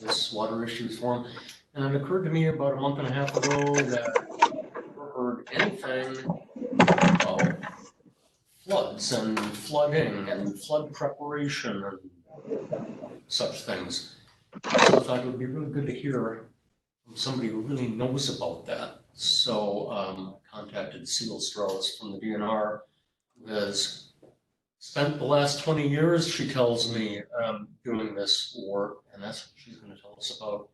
this water issues forum. And it occurred to me about a month and a half ago that I never heard anything about floods and flooding and flood preparation and such things. So I thought it would be really good to hear from somebody who really knows about that. So contacted Ceil Strauss from the DNR, who has spent the last 20 years, she tells me, doing this work, and that's what she's going to tell us about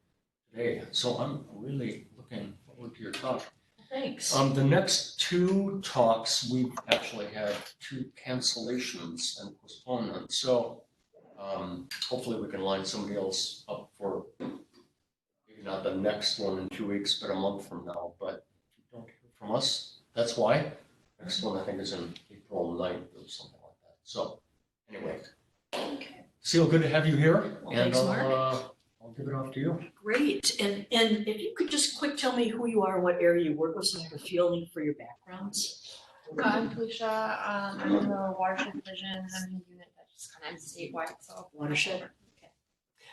today. So I'm really looking forward to your talk. Thanks. The next two talks, we've actually had two cancellations and postponements. So hopefully we can line somebody else up for maybe not the next one in 2 weeks, but a month from now. But if you don't hear from us, that's why. Next one I think is in April 9th or something like that. So anyway, Okay. Ceil, good to have you here. Well, thanks, Mark. I'll give it off to you. Great. And if you could just quick tell me who you are, what area you work with, so I have a feeling for your backgrounds. I'm Felicia. I'm in the Watershed Division. I'm in a unit that just kind of statewide. So Watershed. Okay.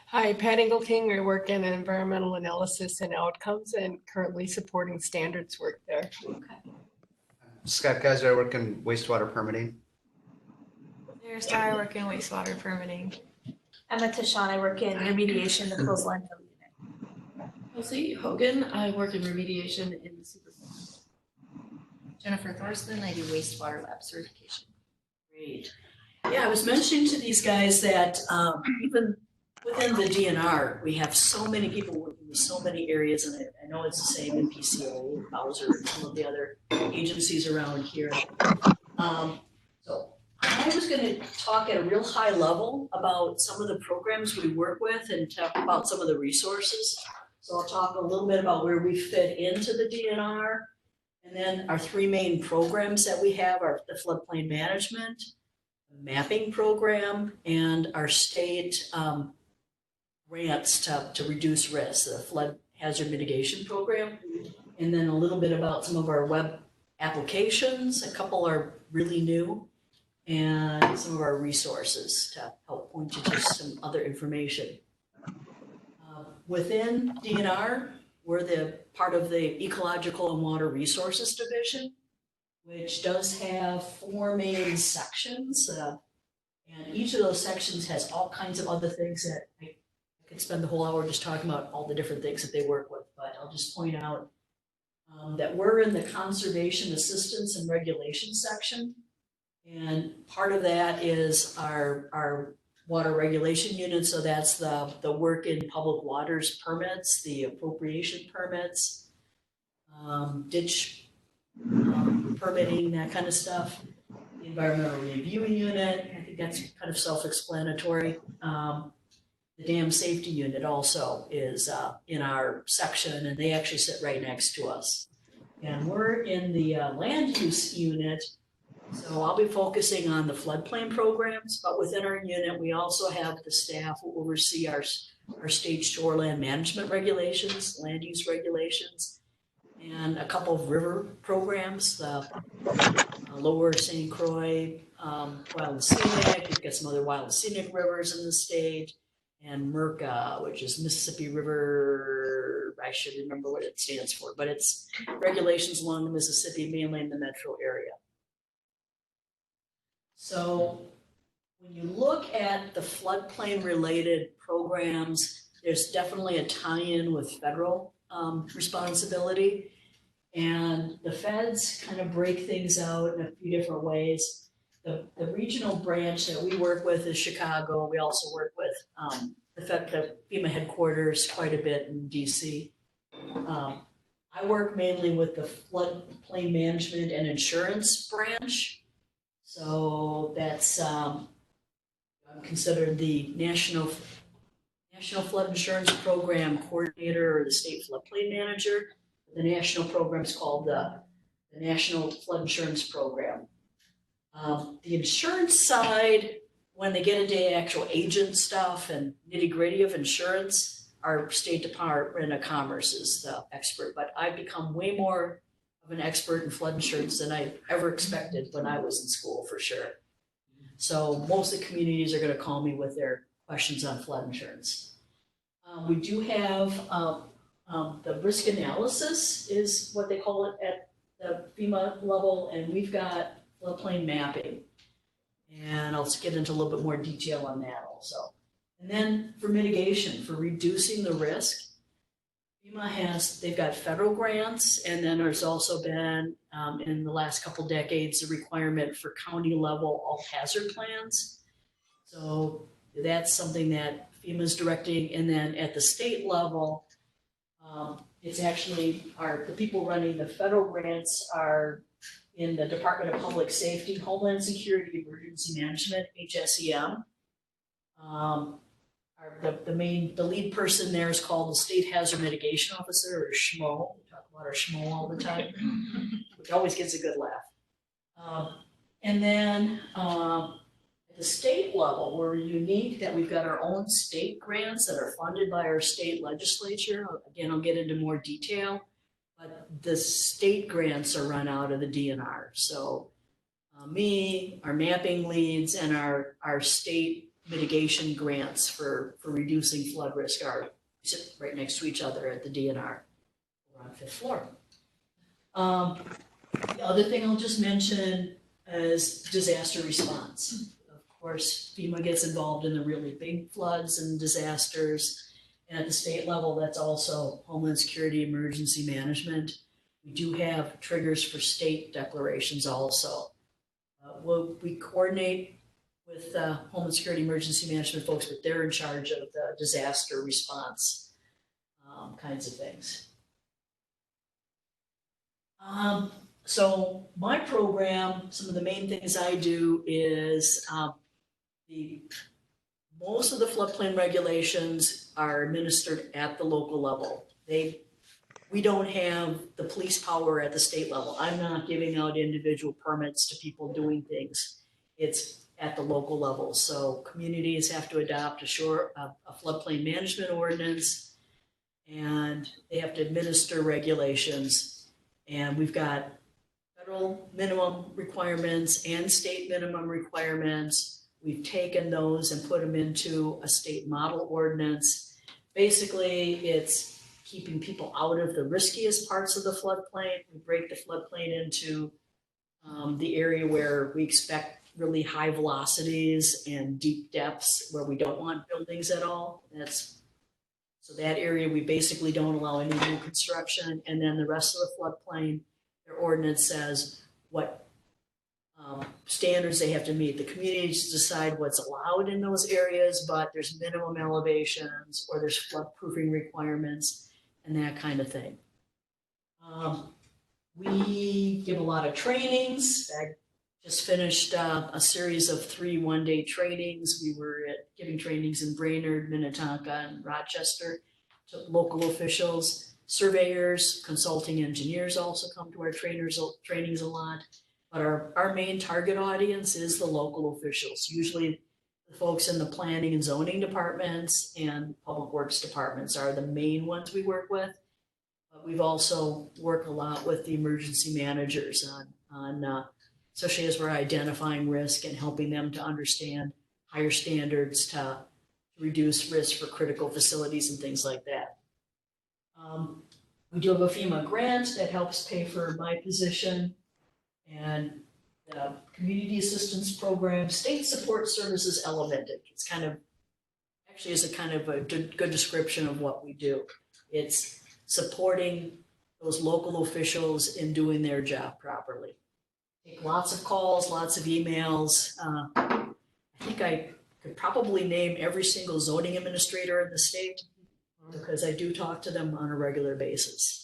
Hi, Pat Engelking. I work in environmental analysis and outcomes and currently supporting standards work there. Okay. Scott Geyser, I work in wastewater permitting. there's Star. I work in wastewater permitting. I'm a Tashawn. I work in remediation, the closed landfill unit. Jose Hogan, I work in remediation in the superfund. Jennifer Thorston, I do wastewater lab certification. Great. Yeah, I was mentioning to these guys that even within the DNR, we have so many people working in so many areas, and I know it's the same in PCO, Bowser, and some of the other agencies around here. So I was going to talk at a real high level about some of the programs we work with and talk about some of the resources. So I'll talk a little bit about where we fit into the DNR, and then our three main programs that we have are the floodplain management, the mapping program, and our state grants to reduce risk, the flood hazard mitigation program, and then a little bit about some of our web applications. A couple are really new, and some of our resources to help point you to some other information. Within DNR, we're the part of the Ecological and Water Resources Division, which does have 4 main sections, and each of those sections has all kinds of other things that I could spend the whole hour just talking about all the different things that they work with, but I'll just point out that we're in the Conservation Assistance and Regulation section, and part of that is our water regulation unit, so that's the work in public waters permits, the appropriation permits, ditch permitting, that kind of stuff. The environmental review unit, I think that's kind of self-explanatory. The dam safety unit also is in our section, and they actually sit right next to us. And we're in the land use unit, so I'll be focusing on the floodplain programs, but within our unit, we also have the staff who oversee our state shoreland management regulations, land use regulations, and a couple of river programs, Lower St. Croix, Wild and Scenic. We've got some other wild and scenic rivers in the state, and MERCA, which is Mississippi River, I should remember what it stands for, but it's regulations along the Mississippi, mainly in the metro area. So when you look at the floodplain related programs, there's definitely a tie-in with federal responsibility. And the feds kind of break things out in a few different ways. The regional branch that we work with is Chicago. We also work with the FEMA headquarters quite a bit in DC. I work mainly with the floodplain management and insurance branch. So that's I'm considered the National Flood Insurance Program Coordinator or the State Floodplain Manager. The national program is called the National Flood Insurance Program. The insurance side, when they get into actual agent stuff and nitty-gritty of insurance, our State Department of Commerce is the expert. But I've become way more of an expert in flood insurance than I ever expected when I was in school, for sure. So most of the communities are going to call me with their questions on flood insurance. We do have, the risk analysis is what they call it at the FEMA level, and we've got floodplain mapping. And I'll get into a little bit more detail on that also. And then for mitigation, for reducing the risk, FEMA they've got federal grants, and then there's also been, in the last couple decades, a requirement for county level all hazard plans. So that's something that FEMA's directing, and then at the state level, it's actually the people running the federal grants are in the Department of Public Safety, Homeland Security, Emergency Management, HSEM. The lead person there is called the State Hazard Mitigation Officer, or SHMO. We talk about our SHMO all the time, which always gets a good laugh. And then at the state level, we're unique that we've got our own state grants that are funded by our state legislature. Again, I'll get into more detail, but the state grants are run out of the DNR. So me, our mapping leads, and our state mitigation grants for reducing flood risk sit right next to each other at the DNR. We're on 5th floor. The other thing I'll just mention is disaster response. Of course, FEMA gets involved in the really big floods and disasters. And at the state level, that's also Homeland Security, Emergency Management. We do have triggers for state declarations also. We coordinate with Homeland Security, Emergency Management folks, but they're in charge of the disaster response kinds of things. So my program, some of the main things I do is most of the floodplain regulations are administered at the local level. We don't have the police power at the state level. I'm not giving out individual permits to people doing things. It's at the local level. So communities have to adopt a floodplain management ordinance, and they have to administer regulations. And we've got federal minimum requirements and state minimum requirements. We've taken those and put them into a state model ordinance. Basically, it's keeping people out of the riskiest parts of the floodplain. We break the floodplain into the area where we expect really high velocities and deep depths where we don't want buildings at all. So that area, we basically don't allow any new construction. And then the rest of the floodplain, their ordinance says what standards they have to meet. The communities decide what's allowed in those areas, but there's minimum elevations or there's floodproofing requirements and that kind of thing. We give a lot of trainings. I just finished a series of 3 one-day trainings. We were giving trainings in Brainerd, Minnetonka, and Rochester to local officials. Surveyors, consulting engineers also come to our trainings a lot. But our main target audience is the local officials, usually the folks in the planning and zoning departments and public works departments are the main ones we work with. But we've also worked a lot with the emergency managers on especially as we're identifying risk and helping them to understand higher standards to reduce risk for critical facilities and things like that. We do have a FEMA grant that helps pay for my position, and the Community Assistance Program, State Support Services Elemented. It's kind of a good description of what we do. It's supporting those local officials in doing their job properly. Take lots of calls, lots of emails. I think I could probably name every single zoning administrator in the state because I do talk to them on a regular basis.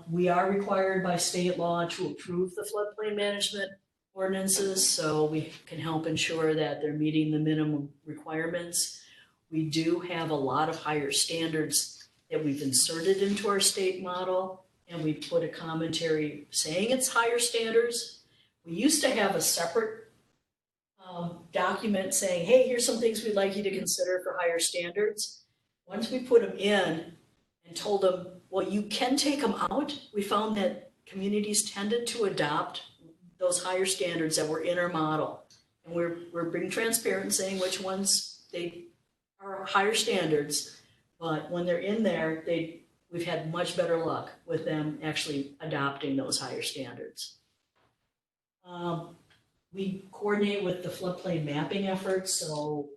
We are required by state law to approve the floodplain management ordinances, so we can help ensure that they're meeting the minimum requirements. We do have a lot of higher standards that we've inserted into our state model, and we put a commentary saying it's higher standards. We used to have a separate document saying, hey, here's some things we'd like you to consider for higher standards. Once we put them in and told them, well, you can take them out, we found that communities tended to adopt those higher standards that were in our model. And we're being transparent, saying which ones they are higher standards, But when they're in there, we've had much better luck with them actually adopting those higher standards. We coordinate with the floodplain mapping efforts, so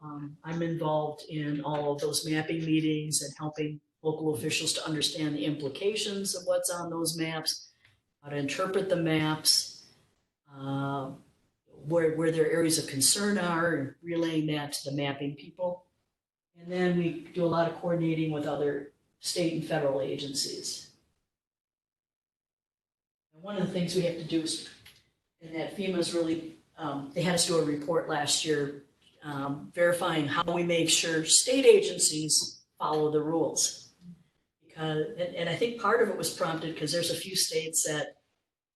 I'm involved in all of those mapping meetings and helping local officials to understand the implications of what's on those maps, how to interpret the maps, where their areas of concern are, and relaying that to the mapping people. And then we do a lot of coordinating with other state and federal agencies. And one of the things we have to do is, and that FEMA's really, they had us do a report last year verifying how we make sure state agencies follow the rules. Because, and I think part of it was prompted because there's a few states that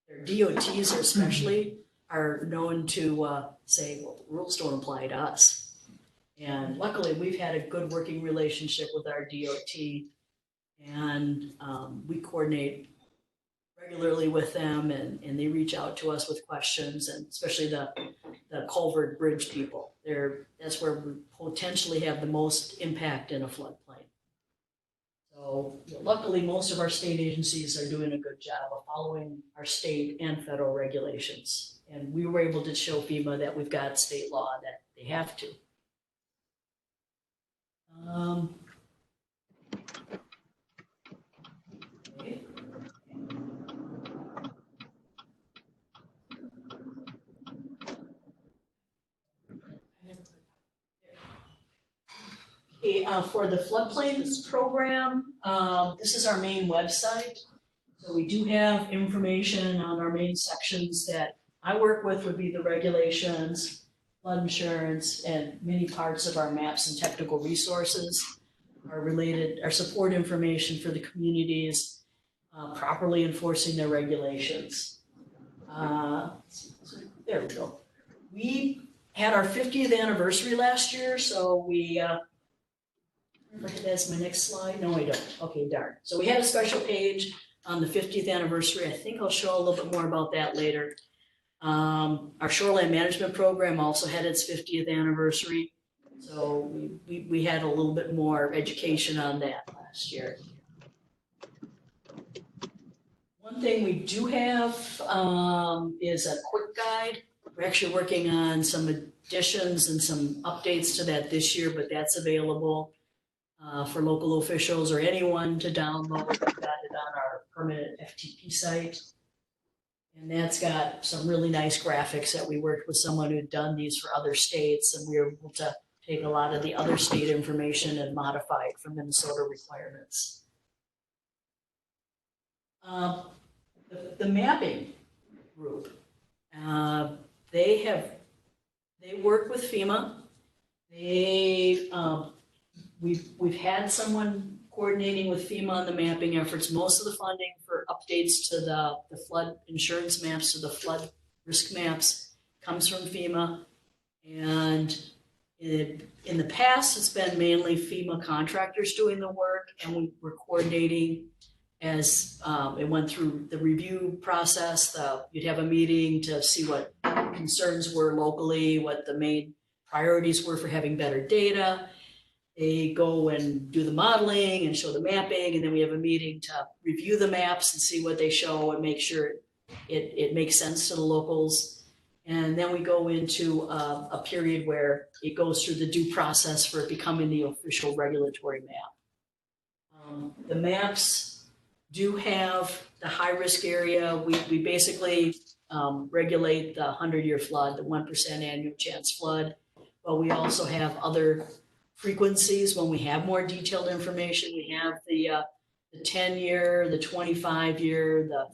their DOTs especially are known to say, well, the rules don't apply to us. And luckily, we've had a good working relationship with our DOT, and we coordinate regularly with them, and they reach out to us with questions, and especially the culvert bridge people. That's where we potentially have the most impact in a floodplain. So luckily, most of our state agencies are doing a good job of following our state and federal regulations. And we were able to show FEMA that we've got state law that they have to. Okay. Okay, for the floodplains program, this is our main website. So we do have information on our main sections that I work with would be the regulations, flood insurance, and many parts of our maps and technical resources are related, our support information for the communities, properly enforcing their regulations. There we go. We had our 50th anniversary last year, so we, that's my next slide. No, I don't. Okay, darn. So we had a special page on the 50th anniversary. I think I'll show a little bit more about that later. Our shoreline management program also had its 50th anniversary. So we had a little bit more education on that last year. One thing we do have is a quick guide. We're actually working on some additions and some updates to that this year, but that's available for local officials or anyone to download. We've got it on our permanent FTP site. And that's got some really nice graphics that we worked with someone who'd done these for other states, and we were able to take a lot of the other state information and modify it for Minnesota requirements. The mapping group, they work with FEMA. We've had someone coordinating with FEMA on the mapping efforts. Most of the funding for updates to the flood insurance maps, to the flood risk maps, comes from FEMA. And in the past, it's been mainly FEMA contractors doing the work, and we were coordinating as it went through the review process. You'd have a meeting to see what concerns were locally, what the main priorities were for having better data. They go and do the modeling and show the mapping, and then we have a meeting to review the maps and see what they show and make sure it makes sense to the locals. And then we go into a period where it goes through the due process for it becoming the official regulatory map. The maps do have the high-risk area. We basically regulate the 100-year flood, the 1% annual chance flood, but we also have other frequencies when we have more detailed information. We have the 10-year, the 25-year, the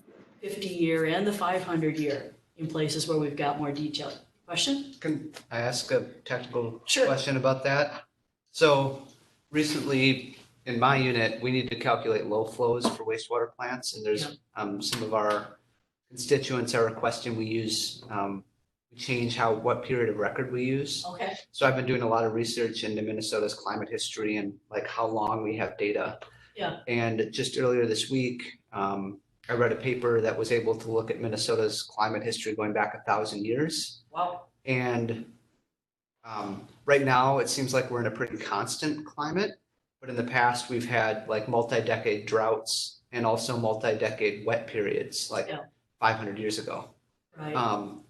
50-year, and the 500-year in places where we've got more detail. Question? Can I ask a technical Sure. question about that? So recently in my unit, we need to calculate low flows for wastewater plants, and there's some of our constituents are requesting we use change what period of record we use. Okay. So I've been doing a lot of research into Minnesota's climate history and like how long we have data. Yeah. And just earlier this week, I read a paper that was able to look at Minnesota's climate history going back 1,000 years. Wow. And right now it seems like we're in a pretty constant climate. But in the past, we've had like multi-decade droughts and also multi-decade wet periods, like Yeah. 500 years ago. Right,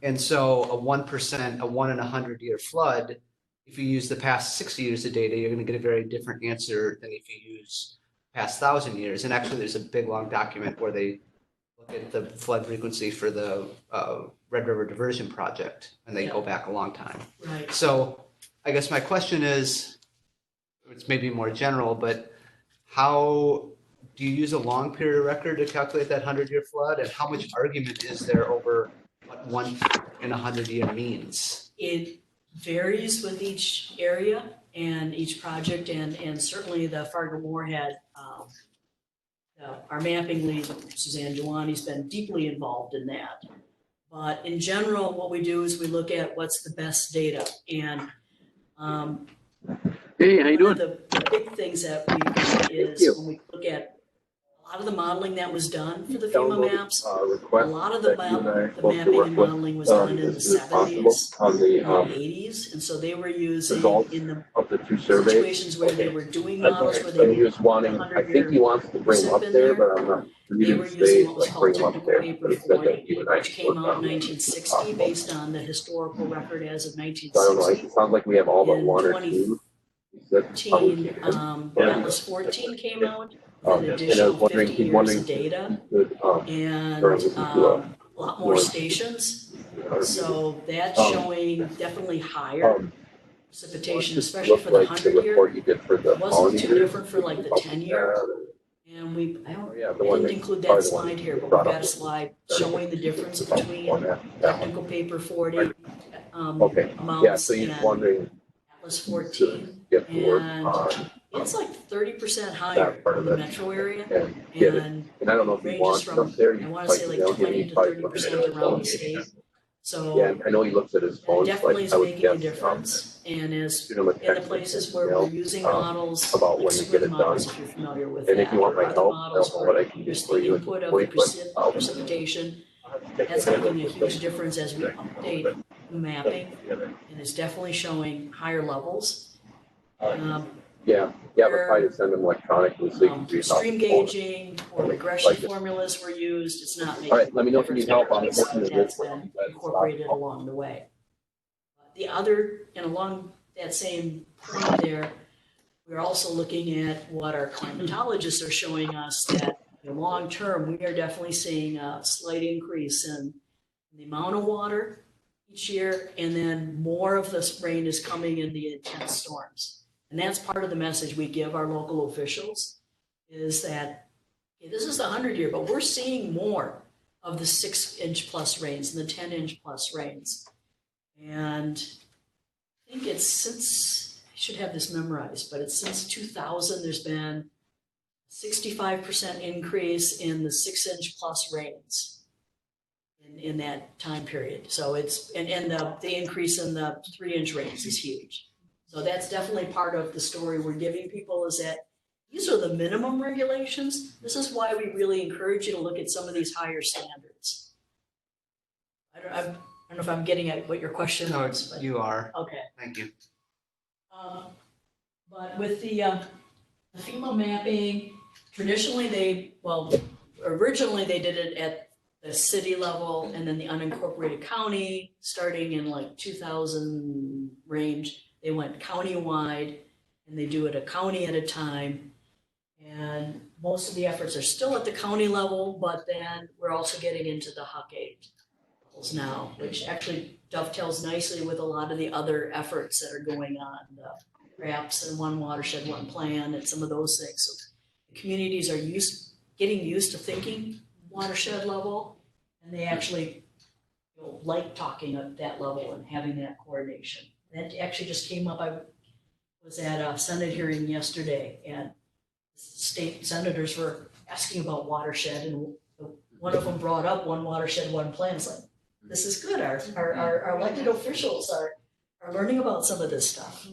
And so a 1%, a 1 in 100-year flood, if you use the past 60 years of data, you're going to get a very different answer than if you use past 1,000 years. And actually, there's a big long document where they look at the flood frequency for the Red River Diversion Project, and they go back a long time. right. So I guess my question is, it's maybe more general, but how do you use a long period record to calculate that 100-year flood? And how much argument is there over what 1 in 100-year means? It varies with each area and each project, and certainly the Fargo-Moore had, our mapping lead, Suzanne Giovanni's been deeply involved in that. But in general, what we do is we look at what's the best data. And Hey, how you one of doing? the big things that we got is when we look at a lot of the modeling that was done for the FEMA maps, a lot of the mapping and modeling was done in the 70s on the and 80s, and so they were using results in the of the two surveys. situations where they were doing models where And they he was wanting, I think he wants to bring them up there, but I'm not. He they were didn't say using what was like called bring them up technical there. paper But he said that 40, you and I which came out in worked on it. 1960 based on the historical record as of So I don't know, 1960. it sounds like we have all but In one or two. He said probably 14, Yeah. Atlas 14 came out with an And I was additional wondering, 50 he's years wondering. of data Could, and or listen to, a lot more stations. So that's showing definitely higher precipitation, especially for the 100-year. report you did for the It wasn't too pollinators. different for like the 10-year. And Yeah, I the one didn't that- include probably that the one slide that here, but brought we've got up. a slide showing the difference On between that one. technical paper 40 Okay, yeah, amounts so you're and wondering. Atlas 14. Get to work And on it's like 30% higher that part in of the it metro area. and get it. And And I don't know if you ranges want from, up there. I want to say like 20 to 30% around the state. So Yeah, I know he looks at his that phone. definitely is I would making a guess, difference. And as shoot him a in the text places and where email, we're using models, about like when to get swim it models, done. if you're familiar with And that, if you want or my other help, models I don't know what I where can do just for the you. input of the precipitation, that's making a huge difference as we update the mapping, and it's definitely showing higher levels. Yeah, but try to send them electronically so you can read it off Stream the phone. gauging or regression formulas were used, it's not making All right, let me know a if you need difference, help on but this. that's been incorporated along the way. The other, and along that same point there, we're also looking at what our climatologists are showing us that in the long term, we are definitely seeing a slight increase in the amount of water each year, and then more of this rain is coming in the intense storms. And that's part of the message we give our local officials is that okay, this is the 100-year, but we're seeing more of the 6-inch plus rains and the 10-inch plus rains. And I think it's since, I should have this memorized, but it's since 2000, there's been 65% increase in the 6-inch plus rains in that time period. So it's, and the increase in the 3-inch rains is huge. So that's definitely part of the story we're giving people is that these are the minimum regulations. This is why we really encourage you to look at some of these higher standards. I don't know if I'm getting at what your question No, was. But, you are. okay. Thank you. But with the FEMA mapping, traditionally originally they did it at the city level and then the unincorporated county, starting in like 2000 range. They went county-wide, and they do it a county at a time. And most of the efforts are still at the county level, but then we're also getting into the HUC-8 levels now, which actually dovetails nicely with a lot of the other efforts that are going on, the RAPS and One Watershed, One Plan, and some of those things. So the communities are getting used to thinking watershed level, and they actually like talking at that level and having that coordination. That actually just came up. I was at a Senate hearing yesterday, and state senators were asking about watershed, and one of them brought up One Watershed, One Plan. It's like, this is good. Our elected officials are learning about some of this stuff.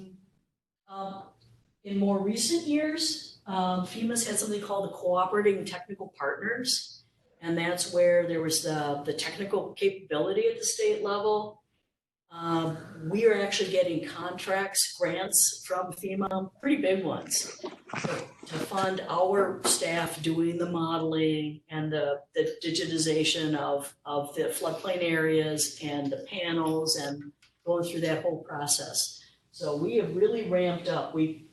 In more recent years, FEMA's had something called the Cooperating Technical Partners, and that's where there was the technical capability at the state level. We are actually getting contracts, grants from FEMA, pretty big ones, to fund our staff doing the modeling and the digitization of the floodplain areas and the panels and going through that whole process. So we have really ramped up. 20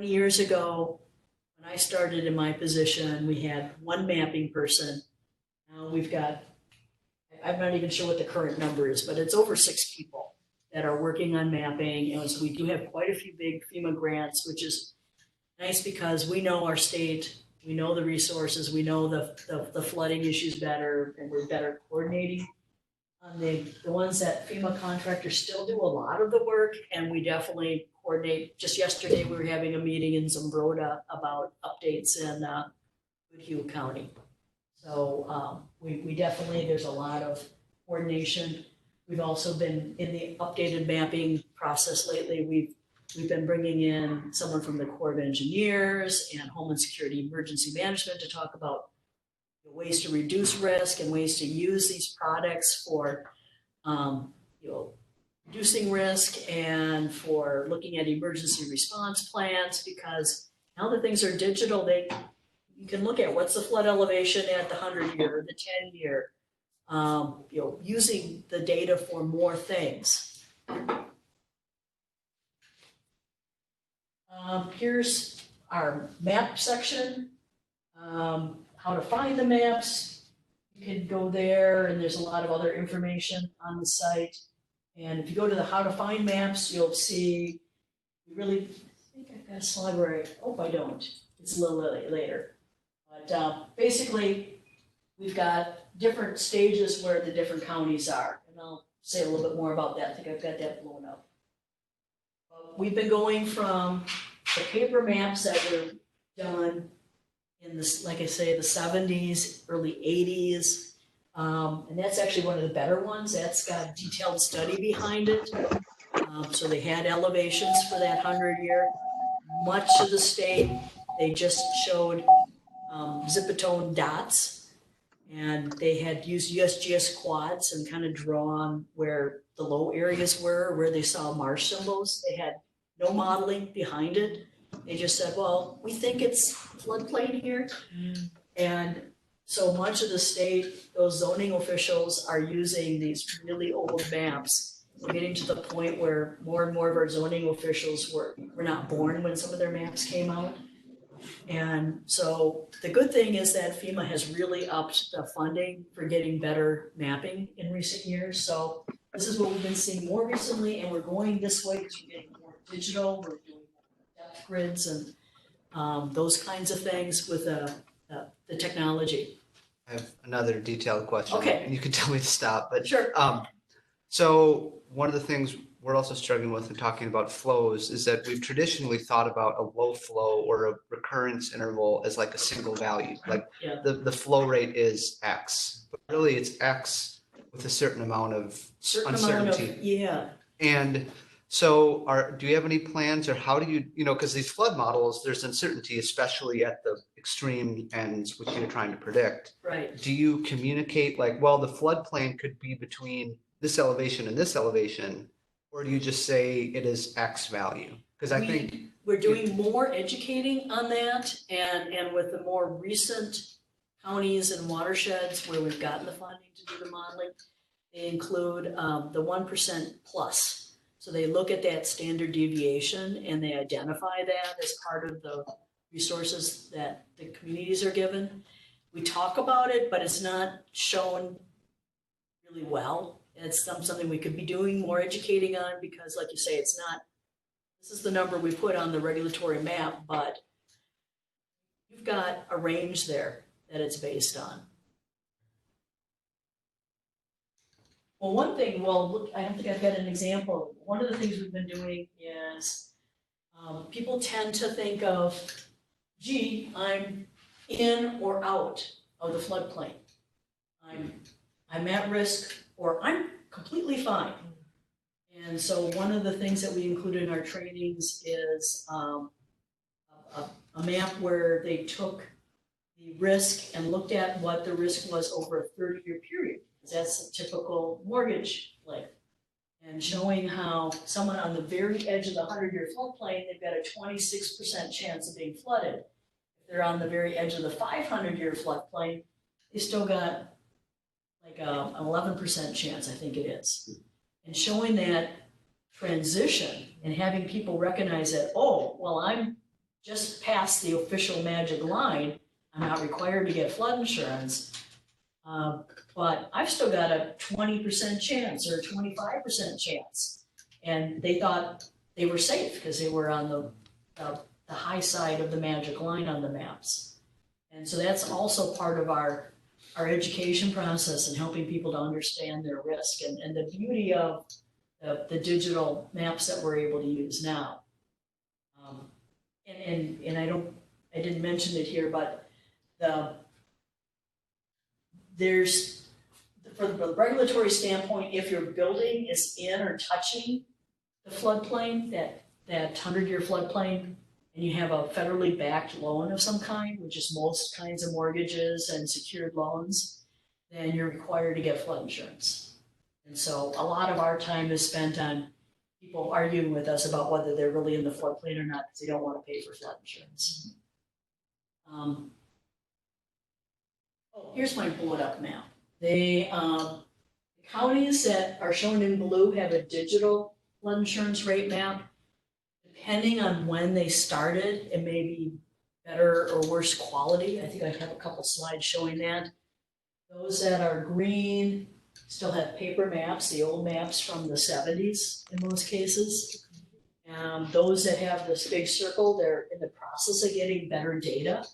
years ago, when I started in my position, we had one mapping person. Now we've got, I'm not even sure what the current number is, but it's over 6 people that are working on mapping. And so we do have quite a few big FEMA grants, which is nice because we know our state, we know the resources, we know the flooding issues better, and we're better coordinating. On the ones that FEMA contractors still do a lot of the work, and we definitely coordinate. Just yesterday, we were having a meeting in Zumbrota about updates in Goodhue County. So we definitely, there's a lot of coordination. We've also been in the updated mapping process lately. We've been bringing in someone from the Corps of Engineers and Homeland Security Emergency Management to talk about ways to reduce risk and ways to use these products for reducing risk and for looking at emergency response plans, because now that things are digital, you can look at what's the flood elevation at the 100-year, the 10-year, using the data for more things. Here's our map section, how to find the maps. You can go there, and there's a lot of other information on the site. And if you go to the how to find maps, you'll see, I think I've got a slide where I hope I don't. It's a little later. But basically, we've got different stages where the different counties are. And I'll say a little bit more about that. I think I've got that blown up. We've been going from the paper maps that were done in this, like I say, the 70s, early 80s. And that's actually one of the better ones. That's got a detailed study behind it. So they had elevations for that 100-year. Much of the state, they just showed zipatone dots. And they had used USGS quads and kind of drawn where the low areas were, where they saw marsh symbols. They had no modeling behind it. They just said, well, we think it's floodplain here. And so much of the state, those zoning officials are using these really old maps. We're getting to the point where more and more of our zoning officials were not born when some of their maps came out. And so the good thing is that FEMA has really upped the funding for getting better mapping in recent years. So this is what we've been seeing more recently, and we're going this way because we're getting more digital. We're doing depth grids and those kinds of things with the technology. I have another detailed question. Okay. And you can tell me to stop, but Sure. So one of the things we're also struggling with in talking about flows is that we've traditionally thought about a low flow or a recurrence interval as like a single value. Like the flow rate is X, but really it's X with a certain amount of uncertainty. And so do you have any plans, or how do you because these flood models, there's uncertainty, especially at the extreme ends, which you're trying to predict. Right. Do you communicate like, well, the floodplain could be between this elevation and this elevation, or do you just say it is X value? Because I think we're doing more educating on that, and with the more recent counties and watersheds where we've gotten the funding to do the modeling, they include the 1% plus. So they look at that standard deviation and they identify that as part of the resources that the communities are given. We talk about it, but it's not shown really well. It's something we could be doing more educating on, because like you say, it's not, this is the number we put on the regulatory map, but you've got a range there that it's based on. Well, one thing, look, I don't think I've got an example. One of the things we've been doing is people tend to think of, gee, I'm in or out of the floodplain. I'm at risk, or I'm completely fine. And so one of the things that we included in our trainings is a map where they took the risk and looked at what the risk was over a 30-year period. That's a typical mortgage life. and showing how someone on the very edge of the 100-year floodplain, they've got a 26% chance of being flooded. If they're on the very edge of the 500-year floodplain, they still got like an 11% chance, I think it is. And showing that transition and having people recognize that, oh, well, I'm just past the official magic line. I'm not required to get flood insurance. But I've still got a 20% chance or a 25% chance. And they thought they were safe because they were on the high side of the magic line on the maps. And so that's also part of our education process and helping people to understand their risk and the beauty of the digital maps that we're able to use now. And I didn't mention it here, but there's, from the regulatory standpoint, if your building is in or touching the floodplain, that 100-year floodplain, and you have a federally backed loan of some kind, which is most kinds of mortgages and secured loans, then you're required to get flood insurance. And so a lot of our time is spent on people arguing with us about whether they're really in the floodplain or not, because they don't want to pay for flood insurance. Here's my bullet up map. The counties that are shown in blue have a digital flood insurance rate map. Depending on when they started, it may be better or worse quality. I think I have a couple slides showing that. Those that are green still have paper maps, the old maps from the 70s in most cases. Those that have this big circle, they're in the process of getting better data,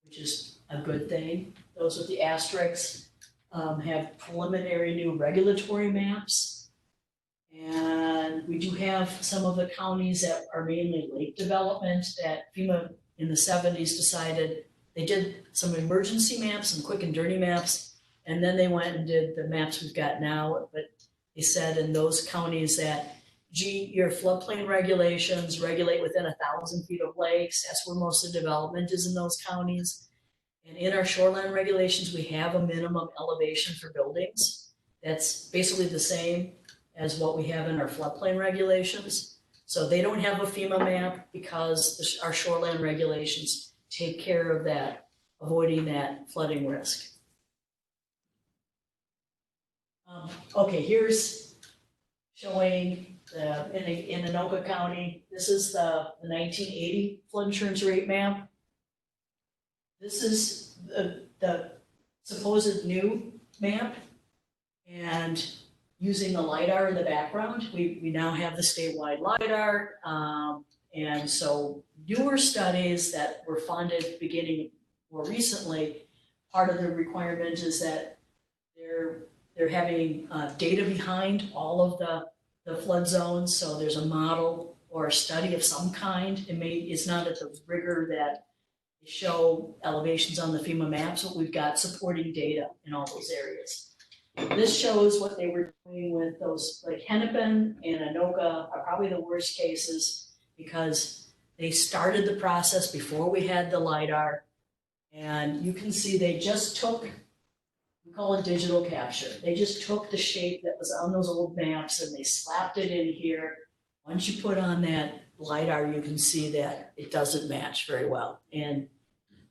which is a good thing. Those with the asterisks have preliminary new regulatory maps. And we do have some of the counties that are mainly lake development that FEMA in the 70s decided they did some emergency maps, some quick and dirty maps, and then they went and did the maps we've got now. But they said in those counties that, gee, your floodplain regulations regulate within 1,000 feet of lakes. That's where most of the development is in those counties. And in our shoreline regulations, we have a minimum elevation for buildings. That's basically the same as what we have in our floodplain regulations. So they don't have a FEMA map because our shoreline regulations take care of that, avoiding that flooding risk. Okay, here's showing in Anoka County, this is the 1980 flood insurance rate map. This is the supposed new map, and using the LiDAR in the background, we now have the statewide LiDAR, and so newer studies that were funded beginning more recently, part of the requirement is that they're having data behind all of the flood zones, so there's a model or a study of some kind. It's not at the rigor that show elevations on the FEMA maps, but we've got supporting data in all those areas. This shows what they were doing with those, like Hennepin and Anoka are probably the worst cases because they started the process before we had the LiDAR. And you can see they just took, we call it digital capture. They just took the shape that was on those old maps and they slapped it in here. Once you put on that LiDAR, you can see that it doesn't match very well. And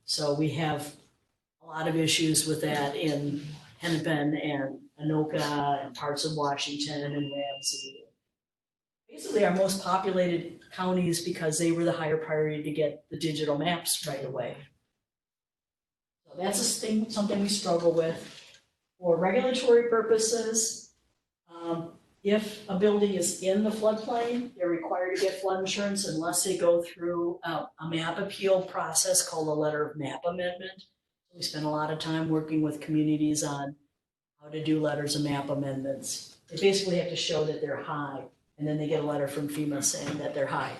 so we have a lot of issues with that in Hennepin and Anoka and parts of Washington and Ramsey. Basically our most populated counties because they were the higher priority to get the digital maps right away. So that's something we struggle with. For regulatory purposes, if a building is in the floodplain, they're required to get flood insurance unless they go through a map appeal process called a letter of map amendment. We spend a lot of time working with communities on how to do letters of map amendments. They basically have to show that they're high, and then they get a letter from FEMA saying that they're high.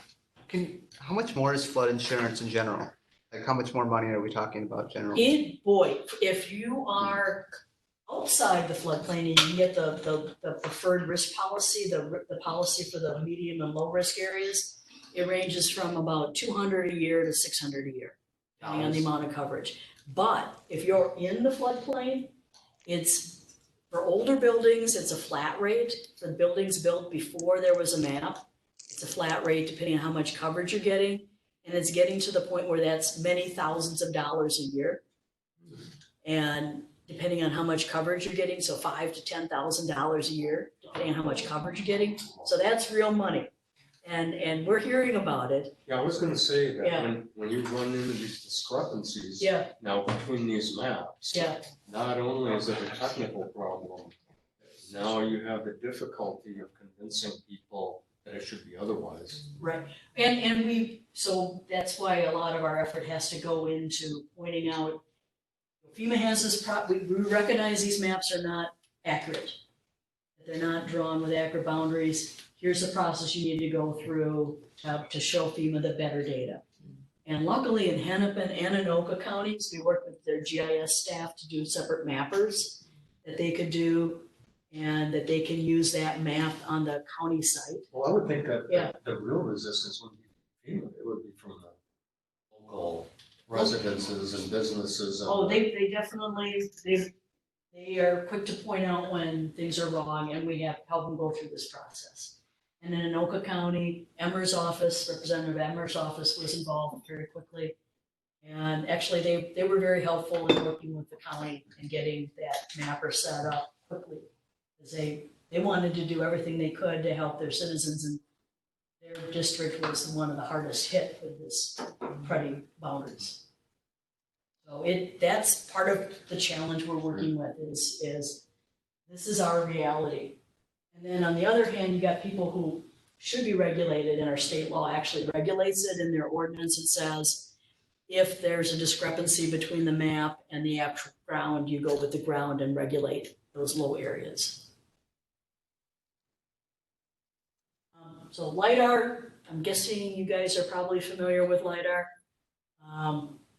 How much more is flood insurance in general? Like how much more money are we talking about generally? If you are outside the floodplain and you can get the preferred risk policy, the policy for the medium and low risk areas, it ranges from about $200 a year to $600 a year, depending on the amount of coverage. But if you're in the floodplain, it's For older buildings, it's a flat rate. For the buildings built before there was a map, it's a flat rate depending on how much coverage you're getting. And it's getting to the point where that's many thousands of dollars a year. And depending on how much coverage you're getting, so $5,000 to $10,000 a year, depending on how much coverage you're getting. So that's real money. And we're hearing about it. Yeah, I was gonna say that Yeah. when you run into these discrepancies. Yeah. Now between these maps. Yeah. Not only is it a technical problem, now you have the difficulty of convincing people that it should be otherwise. Right, and so that's why a lot of our effort has to go into pointing out, FEMA has this we recognize these maps are not accurate. That they're not drawn with accurate boundaries. Here's the process you need to go through to show FEMA the better data. And luckily in Hennepin and Anoka counties, we work with their GIS staff to do separate mappers that they could do, and that they can use that map on the county site. Well, I would think that Yeah. the real resistance would be FEMA, it would be from the local residences and businesses. And Oh, they definitely, they are quick to point out when things are wrong, and we have to help them go through this process. And in Anoka County, Emmer's office, Representative Emmer's office was involved very quickly. And actually, they were very helpful in working with the county and getting that mapper set up quickly. Because they wanted to do everything they could to help their citizens, and their district was one of the hardest hit with this cruddy boundaries. So that's part of the challenge we're working with is this is our reality. And then on the other hand, you got people who should be regulated, and our state law actually regulates it. In their ordinance, it says if there's a discrepancy between the map and the actual ground, you go with the ground and regulate those low areas. So LiDAR, I'm guessing you guys are probably familiar with LiDAR.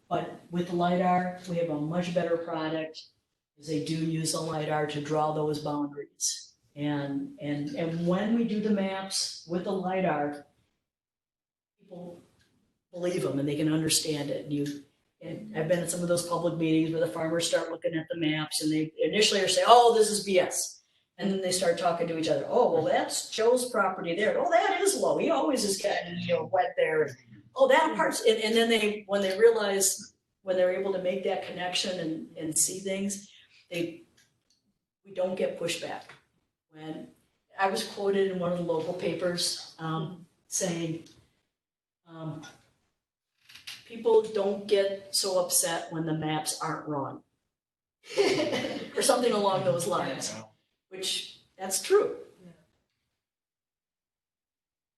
But with the LiDAR, we have a much better product, because they do use the LiDAR to draw those boundaries. And when we do the maps with the LiDAR, people believe them and they can understand it. And I've been at some of those public meetings where the farmers start looking at the maps, and they initially are saying, oh, this is BS. And then they start talking to each other. Oh, well, that's Joe's property there. Oh, that is low. He always is getting, wet there. Oh, that part's, and then when they realize, when they're able to make that connection and see things, we don't get pushback. When I was quoted in one of the local papers saying, people don't get so upset when the maps aren't wrong. Or something along those lines. Which, that's true.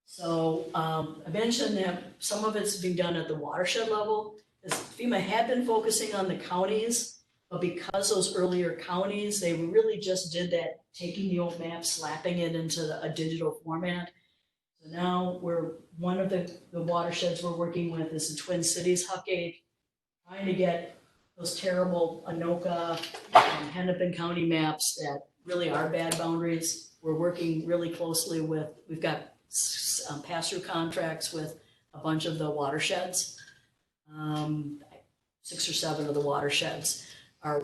So I mentioned that some of it's being done at the watershed level. As FEMA had been focusing on the counties, but because those earlier counties, they really just did that, taking the old map, slapping it into a digital format. So now one of the watersheds we're working with is the Twin Cities Huckade, trying to get those terrible Anoka, Hennepin County maps that really are bad boundaries. We're working really closely we've got pass-through contracts with a bunch of the watersheds. 6 or 7 of the watersheds are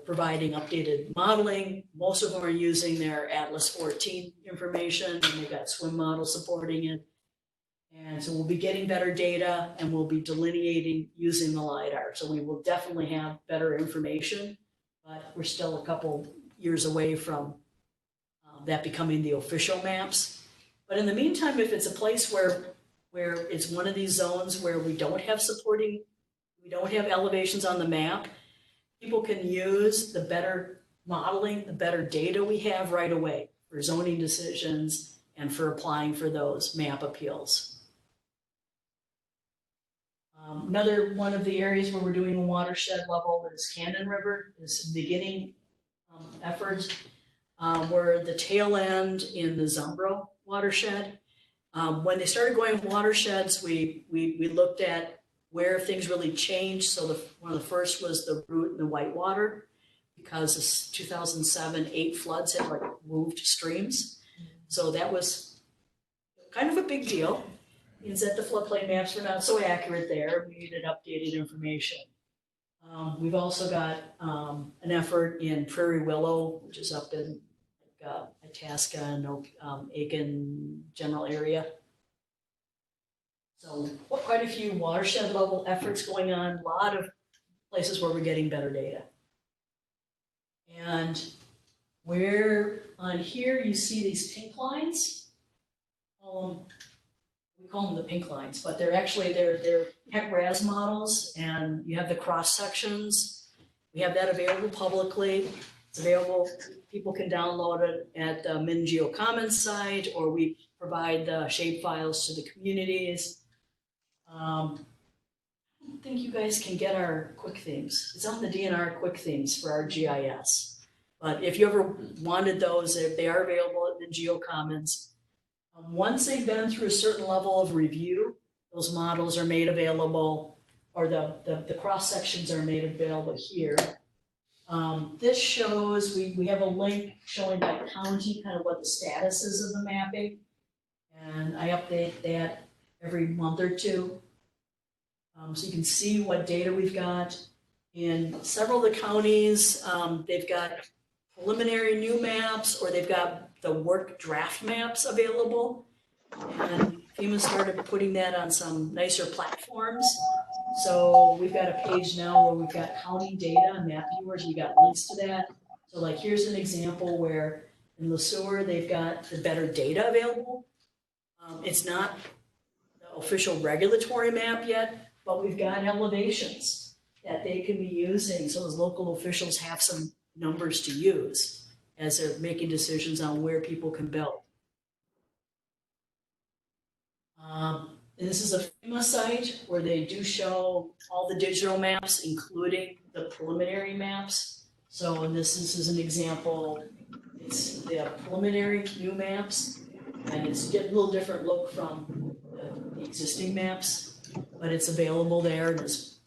providing updated modeling. Most of them are using their Atlas 14 information, and they've got swim models supporting it. And so we'll be getting better data, and we'll be delineating using the LiDAR. So we will definitely have better information, but we're still a couple years away from that becoming the official maps. But in the meantime, if it's a place where it's one of these zones where we don't have elevations on the map, people can use the better modeling, the better data we have right away for zoning decisions and for applying for those map appeals. Another one of the areas where we're doing a watershed level is Cannon River, is beginning efforts. We're at the tail end in the Zumbro watershed. When they started going watersheds, we looked at where things really changed. So one of the first was the root in the Whitewater, because the 2007-8 floods had moved streams. So that was kind of a big deal. Means that the floodplain maps were not so accurate there. We needed updated information. We've also got an effort in Prairie Willow, which is up in Itasca and Aiken general area. So quite a few watershed level efforts going on, a lot of places where we're getting better data. And where on here you see these pink lines, we call them the pink lines, but they're actually, they're HEC-RAS models, and you have the cross sections. We have that available publicly. It's available, people can download it at the MinGeo Commons site, or we provide the shape files to the communities. I don't think you guys can get our quick themes. It's on the DNR quick themes for our GIS. But if you ever wanted those, they are available at MinGeo Commons. Once they've been through a certain level of review, those models are made available, or the cross sections are made available here. This shows, we have a link showing by county kind of what the status is of the mapping. And I update that every month or two. So you can see what data we've got. In several of the counties, they've got preliminary new maps, or they've got the work draft maps available. And FEMA started putting that on some nicer platforms. So we've got a page now where we've got county data and map viewers, we got links to that. So like here's an example where in LeSueur, they've got the better data available. It's not the official regulatory map yet, but we've got elevations that they can be using, so those local officials have some numbers to use as they're making decisions on where people can build. And this is a FEMA site where they do show all the digital maps, including the preliminary maps. So and this is an example. It's the preliminary new maps, and it's getting a little different look from the existing maps, but it's available there and it's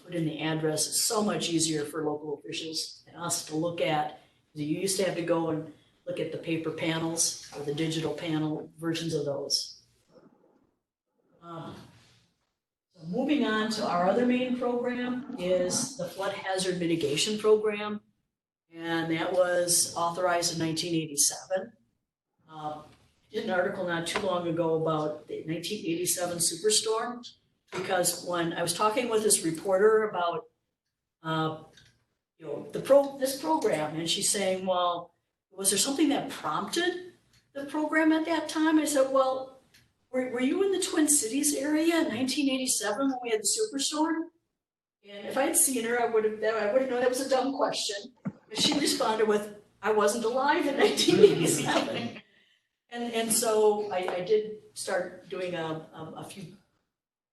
put in the address. It's so much easier for local officials and us to look at. You used to have to go and look at the paper panels or the digital panel versions of those. So moving on to our other main program is the Flood Hazard Mitigation Program, and that was authorized in 1987. I did an article not too long ago about the 1987 superstorm, because when I was talking with this reporter about this program, and she's saying, well, was there something that prompted the program at that time? I said, well, were you in the Twin Cities area in 1987 when we had the superstorm? And if I had seen her, I would have known that was a dumb question. But she responded with, I wasn't alive in 1987. And so I did start doing a few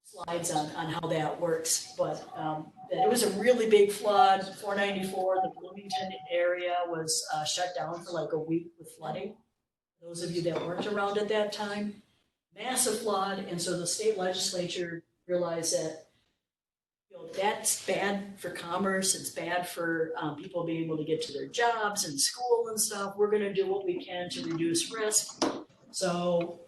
slides on how that works, but it was a really big flood. 494, the Bloomington area was shut down for like a week with flooding. Those of you that weren't around at that time, massive flood, and so the state legislature realized that that's bad for commerce. It's bad for people being able to get to their jobs and school and stuff. We're going to do what we can to reduce risk. So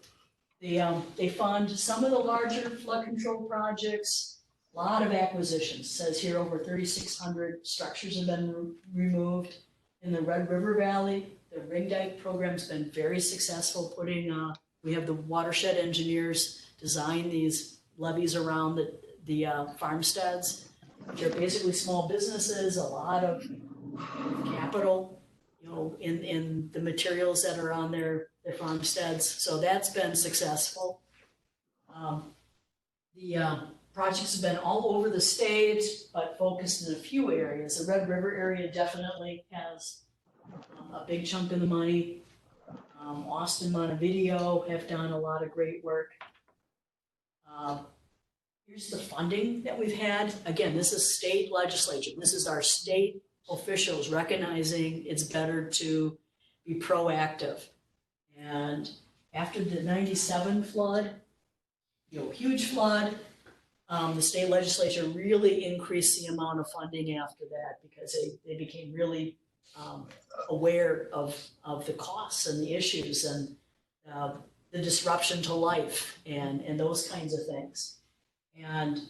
they fund some of the larger flood control projects, a lot of acquisitions. It says here over 3,600 structures have been removed in the Red River Valley. The Ring Dike program's been very successful putting, we have the watershed engineers design these levees around the farmsteads. They're basically small businesses, a lot of capital, in the materials that are on their farmsteads. So that's been successful. The projects have been all over the state, but focused in a few areas. The Red River area definitely has a big chunk of the money. Austin, Montevideo have done a lot of great work. Here's the funding that we've had. Again, this is state legislature. This is our state officials recognizing it's better to be proactive. And after the 97 flood, huge flood, the state legislature really increased the amount of funding after that, because they became really aware of the costs and the issues and the disruption to life and those kinds of things. And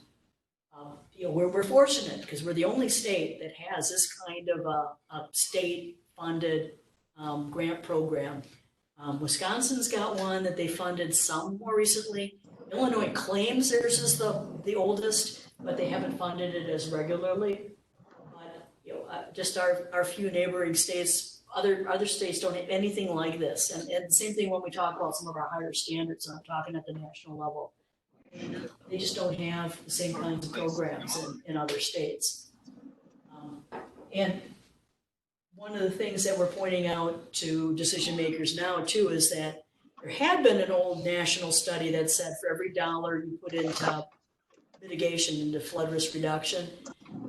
we're fortunate because we're the only state that has this kind of a state-funded grant program. Wisconsin's got one that they funded some more recently. Illinois claims theirs is the oldest, but they haven't funded it as regularly. But just our few neighboring states, other states don't have anything like this. And same thing when we talk about some of our higher standards. I'm talking at the national level. They just don't have the same kinds of programs in other states. And one of the things that we're pointing out to decision makers now too is that there had been an old national study that said for every dollar you put into mitigation, into flood risk reduction,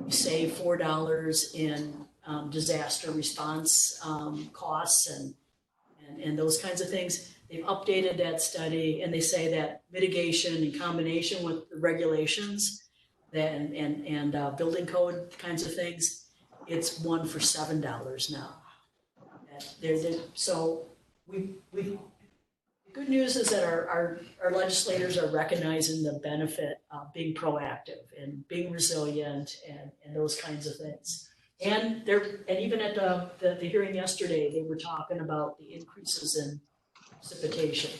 you save $4 in disaster response costs and those kinds of things. They've updated that study and they say that mitigation in combination with the regulations and building code kinds of things, it's one for $7 now. So the good news is that our legislators are recognizing the benefit of being proactive and being resilient and those kinds of things. And even at the hearing yesterday, they were talking about the increases in precipitation.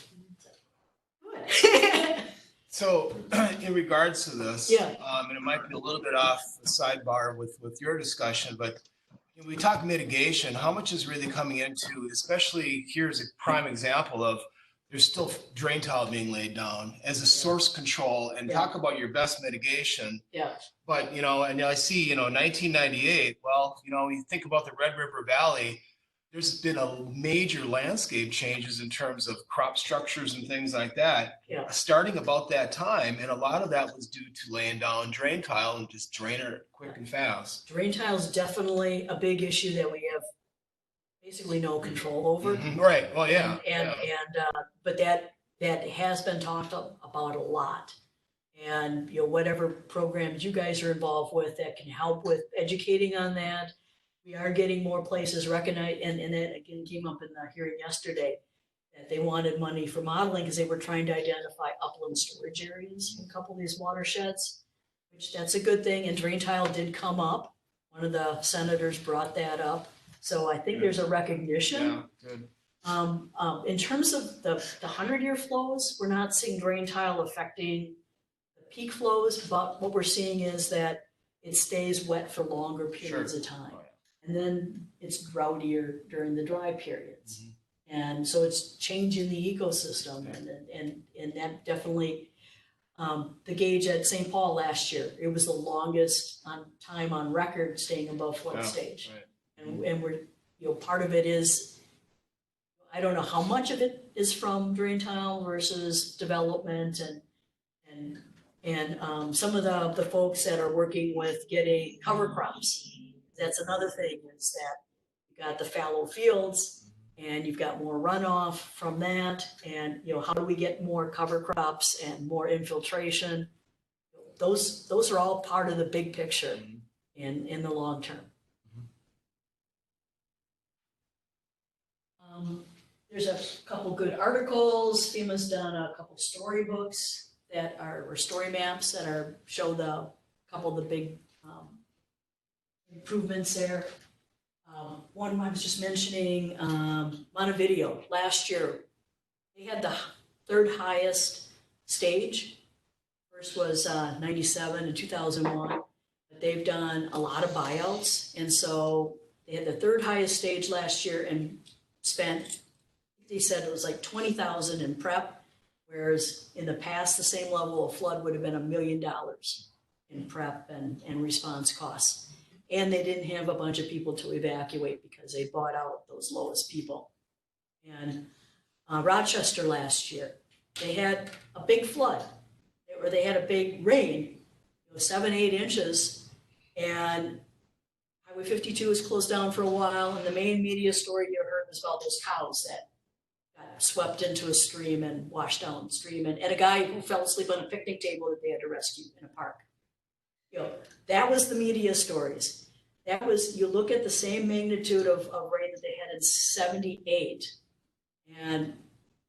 Good. So in regards to this, Yeah. And it might be a little bit off the sidebar with your discussion, but when we talk mitigation, how much is really coming into, especially here's a prime example of there's still drain tile being laid down as a source control and talk about your best mitigation. Yeah. But, and I see, 1998, well, you think about the Red River Valley, there's been a major landscape changes in terms of crop structures and things like that, starting about that time. And a lot of that was due to laying down drain tile and just drain it quick and fast. Drain tile is definitely a big issue that we have basically no control over. Mm-hmm. Right. Well, yeah. But that has been talked about a lot. And whatever programs you guys are involved with that can help with educating on that. We are getting more places recognized, and that again came up in the hearing yesterday, that they wanted money for modeling because they were trying to identify upland storage areas in a couple of these watersheds, which that's a good thing. And drain tile did come up. One of the senators brought that up. So I think there's a recognition. Yeah, good. In terms of the 100-year flows, we're not seeing drain tile affecting the peak flows, but what we're seeing is that it stays wet for longer periods of time. And then it's droutier during the dry periods. Mm-hmm. And so it's changing the ecosystem. And that definitely, the gauge at St. Paul last year, it was the longest time on record staying above flood stage. Right. And we're, part of it is, I don't know how much of it is from drain tile versus development and some of the folks that are working with getting cover crops. That's another thing is that you got the fallow fields and you've got more runoff from that. And, how do we get more cover crops and more infiltration? Those are all part of the big picture in the long term. There's a couple good articles. FEMA's done a couple storybooks or story maps that show a couple of the big improvements there. One I was just mentioning, Montevideo last year, they had the third highest stage. First was 97 and 2001, but they've done a lot of buyouts. And so they had the third highest stage last year and spent, they said it was like $20,000 in prep, whereas in the past, the same level of flood would have been $1 million in prep and response costs. And they didn't have a bunch of people to evacuate because they bought out those lowest people. And Rochester last year, they had a big flood, or they had a big rain, 7-8 inches, and Highway 52 was closed down for a while. And the main media story you heard was about those cows that got swept into a stream and washed downstream, and a guy who fell asleep on a picnic table that they had to rescue in a park. That was the media stories. That was, you look at the same magnitude of rain that they had in 78, and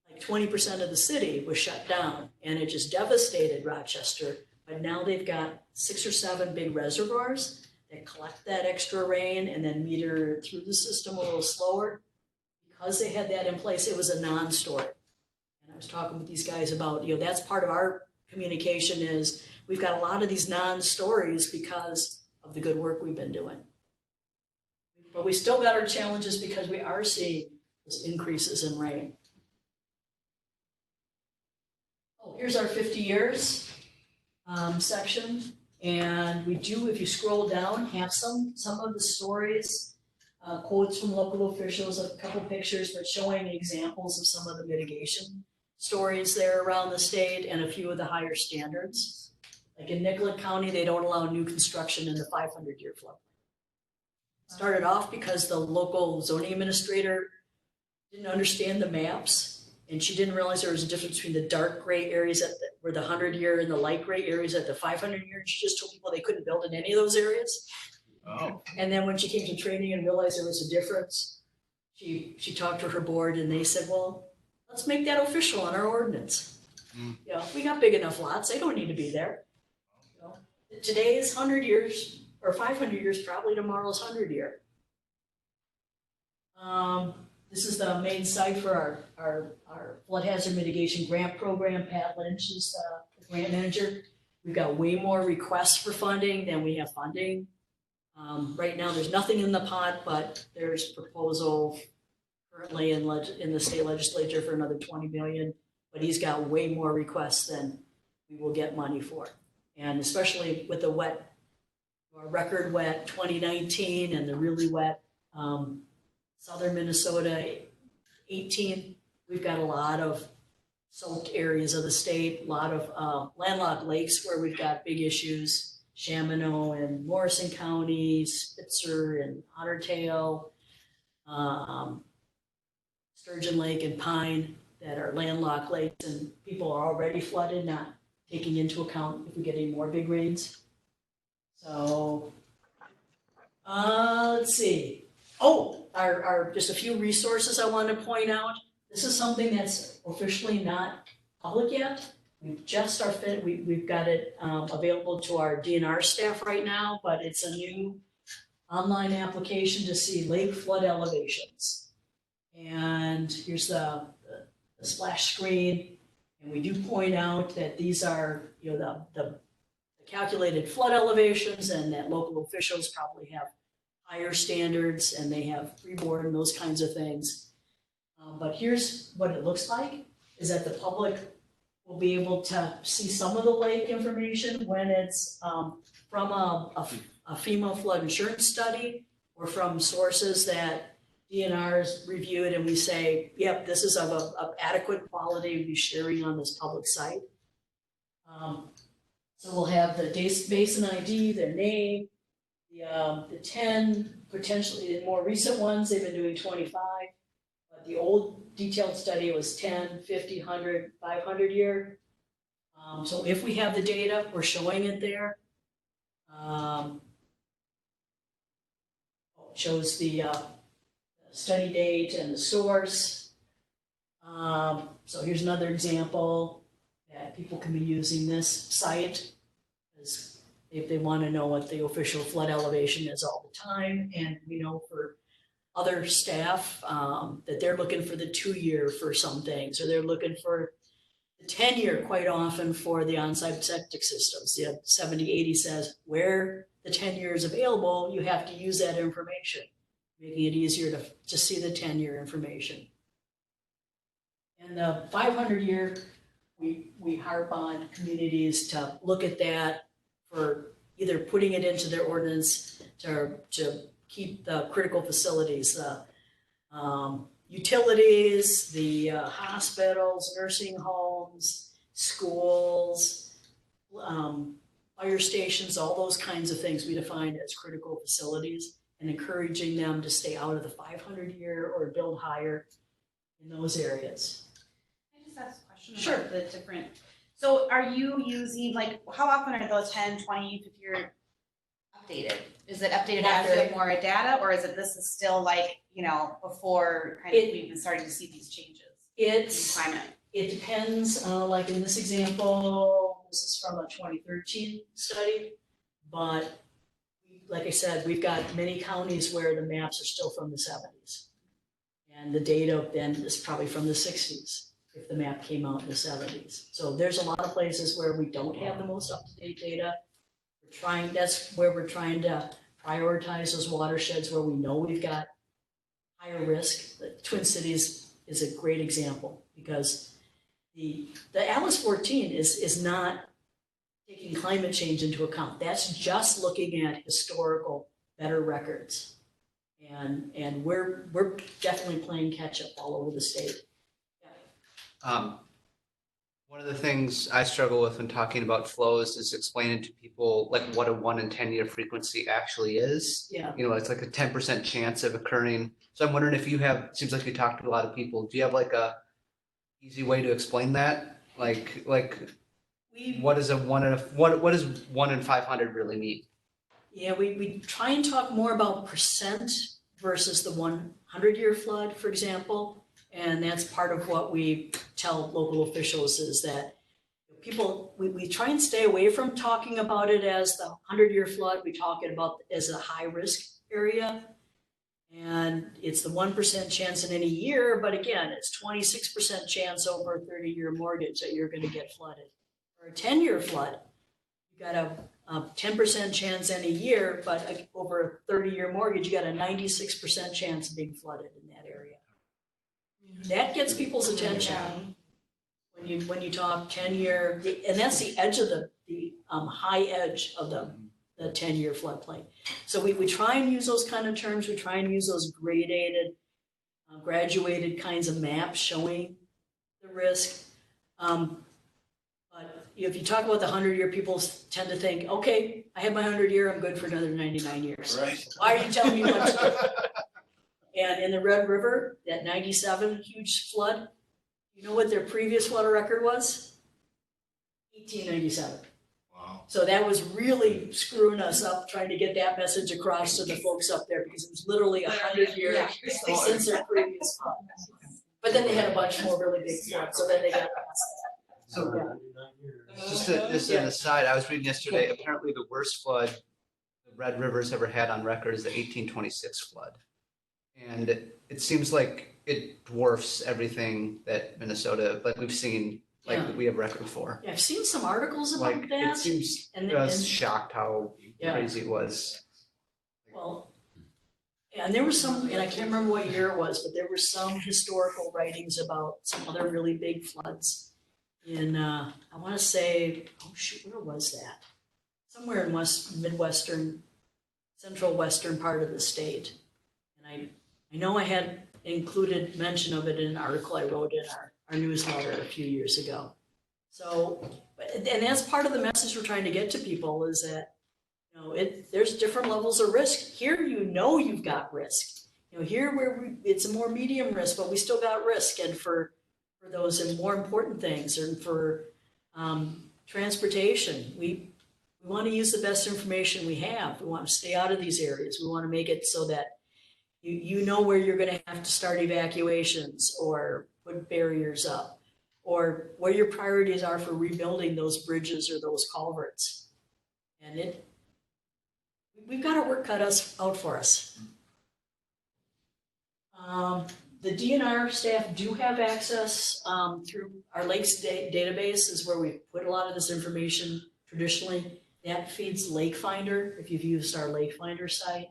like 20% of the city was shut down, and it just devastated Rochester. But now they've got 6 or 7 big reservoirs that collect that extra rain and then meter through the system a little slower. Because they had that in place, it was a non-story. And I was talking with these guys about, that's part of our communication is we've got a lot of these non-stories because of the good work we've been doing. But we still got our challenges because we are seeing those increases in rain. Oh, here's our 50 years section. And we do, if you scroll down, have some of the stories, quotes from local officials, a couple pictures, but showing examples of some of the mitigation stories there around the state and a few of the higher standards. Like in Nicollet County, they don't allow new construction in the 500-year floodplain. Started off because the local zoning administrator didn't understand the maps, and she didn't realize there was a difference between the dark gray areas where the 100-year and the light gray areas at the 500-year. She just told people they couldn't build in any of those areas. Oh. And then when she came to training and realized there was a difference, she talked to her board and they said, well, let's make that official on our ordinance. We got big enough lots, they don't need to be there. Today's 100 years or 500 years, probably tomorrow's 100-year. This is the main site for our flood hazard mitigation grant program. Pat Lynch is the grant manager. We've got way more requests for funding than we have funding. Right now, there's nothing in the pot, but there's proposal currently in the state legislature for another 20 million. But he's got way more requests than we will get money for. And especially with the wet, record wet 2019 and the really wet southern Minnesota 18, we've got a lot of soaked areas of the state, a lot of landlocked lakes where we've got big issues. Chaminade and Morrison County, Spitzer and Ottertail, Sturgeon Lake and Pine that are landlocked lakes, and people are already flooded, not taking into account if we get any more big rains. So, let's see. Oh, our just a few resources I want to point out. This is something that's officially not public yet. We've just we've got it available to our DNR staff right now, but it's a new online application to see lake flood elevations. And here's the splash screen. And we do point out that these are, the calculated flood elevations, and that local officials probably have higher standards and they have freeboard and those kinds of things. But here's what it looks like, is that the public will be able to see some of the lake information when it's from a FEMA flood insurance study or from sources that DNR's reviewed and we say, yep, this is of adequate quality to be sharing on this public site. So we'll have the basin ID, their name, the 10, potentially the more recent ones, they've been doing 25. But the old detailed study was 10, 50, 100, 500 year. So if we have the data, we're showing it there. It shows the study date and the source. So here's another example that people can be using this site as if they want to know what the official flood elevation is all the time. And we know for other staff that they're looking for the 2-year for some things, or they're looking for the 10-year quite often for the on-site septic systems. The 7080 says where the 10-year is available, you have to use that information, making it easier to see the 10-year information. And the 500-year, we harp on communities to look at that for either putting it into their ordinance to keep the critical facilities, the utilities, the hospitals, nursing homes, schools, fire stations, all those kinds of things we define as critical facilities, and encouraging them to stay out of the 500-year or build higher in those areas. Can I just ask a question Sure. about the different, so are you using, like, how often are those 10, 20, 50 year updated? Is it updated as you have more data, or is it this is still like, before kind of we've been starting to see these changes in climate? It depends, like in this example, this is from a 2013 study, but like I said, we've got many counties where the maps are still from the 70s. And the data then is probably from the 60s, if the map came out in the 70s. So there's a lot of places where we don't have the most up-to-date data. That's where we're trying to prioritize those watersheds where we know we've got higher risk. The Twin Cities is a great example because the Atlas 14 is not taking climate change into account. That's just looking at historical better records. And we're definitely playing catch up all over the state. One of the things I struggle with when talking about flows is explaining to people like what a 1 in 10 year frequency actually is. Yeah. You know, it's like a 10% chance of occurring. So I'm wondering if you have, seems like you talk to a lot of people. Do you have like a easy way to explain that? Like what is what does 1 in 500 really mean? Yeah, we try and talk more about percent versus the 100-year flood, for example. And that's part of what we tell local officials is that we try and stay away from talking about it as the 100-year flood. We talk it about as a high risk area. And it's the 1% chance in any year, but again, it's 26% chance over a 30-year mortgage that you're going to get flooded. For a 10-year flood, you got a 10% chance in a year, but over a 30-year mortgage, you got a 96% chance of being flooded in that area. That gets people's attention when you talk 10-year, and that's the edge of the high edge of the 10-year floodplain. So we try and use those kind of terms. We try and use those gradated, graduated kinds of maps showing the risk. But if you talk about the 100-year, people tend to think, okay, I have my 100-year, I'm good for another 99 years. Right. Why are you telling me what to do? And in the Red River, that 97 huge flood, you know what their previous water record was? 1897. Wow. So that was really screwing us up, trying to get that message across to the folks up there because it was literally 100 years since their previous flood. But then they had a bunch more really big floods, so then they got past that. So, yeah. Just an aside, I was reading yesterday, apparently the worst flood the Red River's ever had on record is the 1826 flood. And it seems like it dwarfs everything that Minnesota, like we've seen, like we have record for. Yeah, I've seen some articles about Like that. it seems, I was shocked how crazy it was. Well, and there was some, and I can't remember what year it was, but there were some historical writings about some other really big floods in, I want to say, oh shoot, where was that? Somewhere in Midwestern, central western part of the state. And I know I had included mention of it in an article I wrote in our newsletter a few years ago. So, and that's part of the message we're trying to get to people is that, you know, there's different levels of risk. Here, you know, you've got risk. You know, here where it's a more medium risk, but we still got risk. And for those and more important things, and for transportation, we want to use the best information we have. We want to stay out of these areas. We want to make it so that you know where you're going to have to start evacuations or put barriers up, or where your priorities are for rebuilding those bridges or those culverts. And we've got our work cut out for us. The DNR staff do have access through our lakes database is where we put a lot of this information traditionally. That feeds Lake Finder, if you've used our Lake Finder site.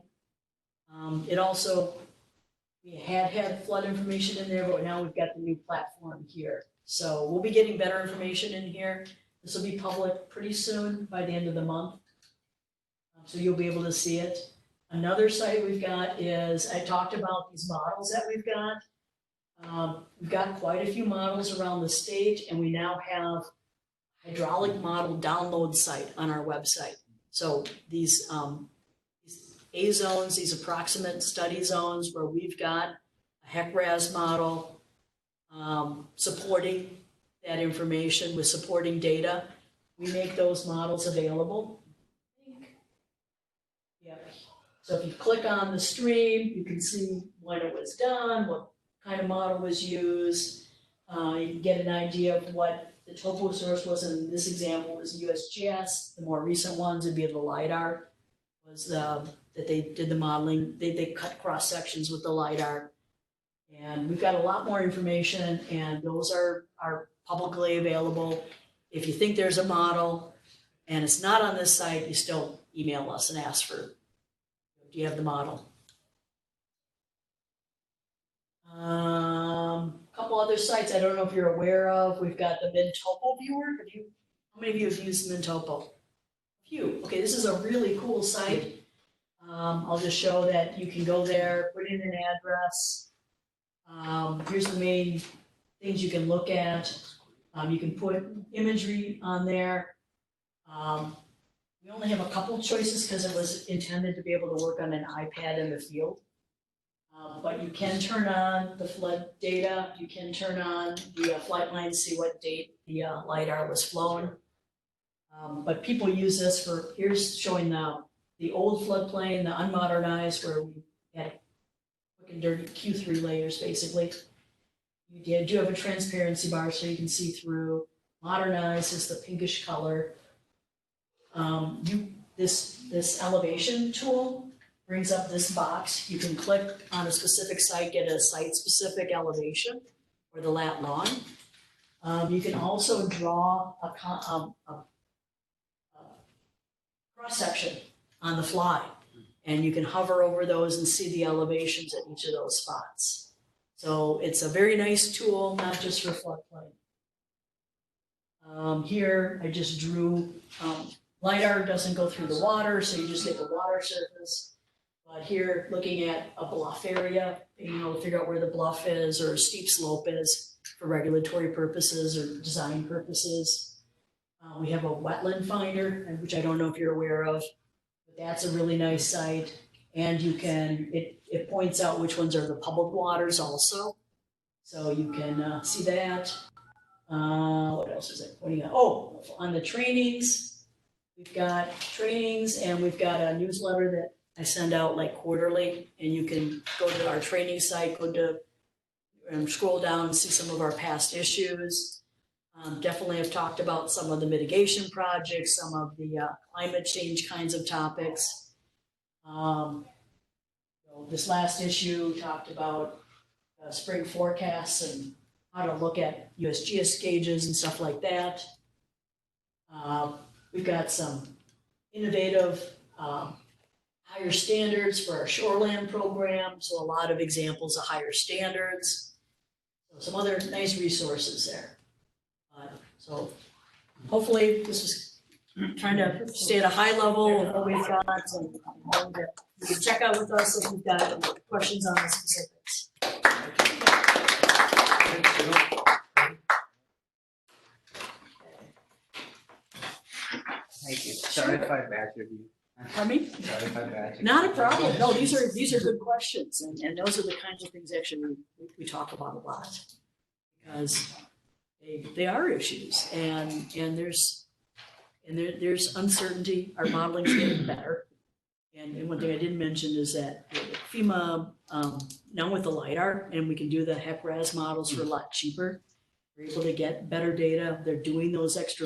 It also, we had flood information in there, but now we've got the new platform here. So we'll be getting better information in here. This will be public pretty soon by the end of the month. So you'll be able to see it. Another site we've got is, I talked about these models that we've got. We've got quite a few models around the state, and we now have hydraulic model download site on our website. So these A zones, these approximate study zones where we've got a HEC-RAS model supporting that information with supporting data. We make those models available. Yep. So if you click on the stream, you can see when it was done, what kind of model was used. You can get an idea of what the topo source was in this example was USGS. The more recent ones would be the LiDAR, was that they did the modeling. They cut cross sections with the LiDAR. And we've got a lot more information, and those are publicly available. If you think there's a model and it's not on this site, you still email us and ask for, do you have the model? Couple other sites I don't know if you're aware of. We've got the Mintopo viewer. How many of you have used Mintopo? A few. Okay, this is a really cool site. I'll just show that you can go there, put in an address. Here's the main things you can look at. You can put imagery on there. We only have a couple choices because it was intended to be able to work on an iPad in the field. But you can turn on the flood data. You can turn on the flight lines, see what date the LiDAR was flown. But people use this for, here's showing the old floodplain, the unmodernized, where we had quick and dirty Q3 layers, basically. You do have a transparency bar so you can see through. Modernized is the pinkish color. This elevation tool brings up this box. You can click on a specific site, get a site-specific elevation or the lat long. You can also draw a cross-section on the fly, and you can hover over those and see the elevations at each of those spots. So it's a very nice tool, not just for floodplain. Here, I just drew, LiDAR doesn't go through the water, so you just get the water surface. But here, looking at a bluff area, figure out where the bluff is or a steep slope is for regulatory purposes or design purposes. We have a wetland finder, which I don't know if you're aware of, but that's a really nice site. And you can, it points out which ones are the public waters also. So you can see that. What else is it pointing out? Oh, on the trainings, we've got trainings and we've got a newsletter that I send out like quarterly, and you can go to our training site, go to scroll down and see some of our past issues. Definitely have talked about some of the mitigation projects, some of the climate change kinds of topics. This last issue talked about spring forecasts and how to look at USGS gauges and stuff like that. We've got some innovative higher standards for our shoreland program, so a lot of examples of higher standards. So some other nice resources there. So hopefully this was trying to stay at a high level of what we've got, and you can check out with us if you've got questions on the specifics. Thank you. Sorry if I badgered you. Pardon me? Sorry if I badgered you. Not a problem. No, these are good questions, and those are the kinds of things actually we talk about a lot, because they are issues, and there's uncertainty. Our modeling's getting better, and one thing I didn't mention is that FEMA now with the LiDAR, and we can do the HEC-RAS models for a lot cheaper. We're able to get better data. They're doing those extra